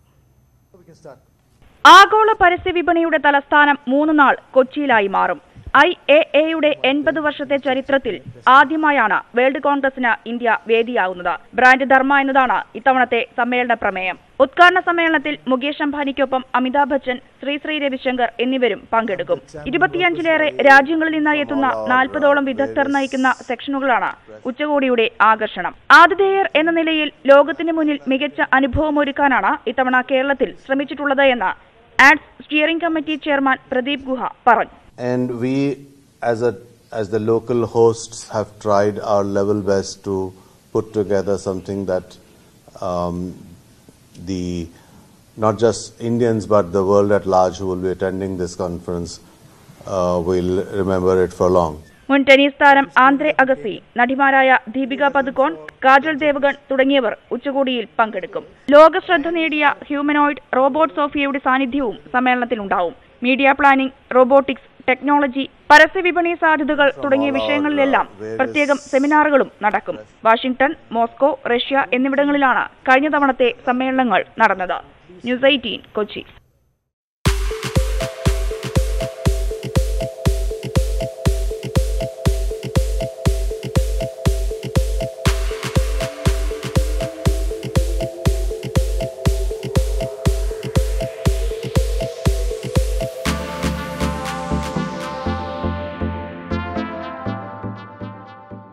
ആഗോള പരസ്യ വിപണിയുടെ തലസ്ഥാനം 3 നാൾ കൊച്ചിയിലായി മാറും. IAAയുടെ 80 വർഷത്തെ ചരിത്രത്തിൽ ആദ്യമായാണ് വേൾഡ് കോൺഗ്രസിന് ഇന്ത്യ വേദിയാകുന്നത്. ബ്രാൻഡ് ധർമ്മ എന്നതാണ് ഇത്തവണത്തെ സമ്മേളന പ്രമേയം. ഉദ്ഘാടന സമ്മേളനത്തിൽ മുകേഷ് അംബാനിക്കൊപ്പം അമിതാഭ് ബച്ചൻ, ശ്രീ രവിശങ്കർ എന്നിവരും പങ്കെടുക്കും. 25-ലേറെ രാജ്യങ്ങളിൽ നിന്നായി എത്തുന്ന 40-ഓളം വിദഗ്ധർ നയിക്കുന്ന സെക്ഷനുകളാണ് ഉച്ചകോടിയുടെ ആകർഷണം. ആതിഥേയർ എന്ന നിലയിൽ ലോകത്തിന് മുന്നിൽ മികച്ച അനുഭവമൊരുക്കാനാണ് ഇത്തവണ കേരളത്തിൽ ശ്രമിച്ചിട്ടുള്ളത് എന്ന് ads steering committee chairman Pradeep Guha പറഞ്ഞു. And we, as the local hosts, have tried our level best to put together something that not just Indians but the world at large who will be attending this conference will remember it for long. മുൻ tennis താരം Andre Agassi, നടിമാരായ Deepika Padukone, kajal Devgn തുടങ്ങിയവർ ഉച്ചകോടിയിൽ പങ്കെടുക്കും. ലോകശ്രദ്ധ നേടിയ humanoid robot സോഫിയയുടെ സാന്നിധ്യവും സമ്മേളനത്തിലുണ്ടാവും. Media planning, robotics, technology, പരസ്യ വിപണി സാധ്യതകൾ തുടങ്ങിയ വിഷയങ്ങളിലെല്ലാം പ്രത്യേകം സെമിനാറുകളും നടക്കും. വാഷിംഗ്ടൺ, മോസ്കോ, റഷ്യ എന്നിവിടങ്ങളിലാണ് കഴിഞ്ഞ തവണത്തെ സമ്മേളനങ്ങൾ നടന്നത്. ന്യൂസ് 18 കൊച്ചി.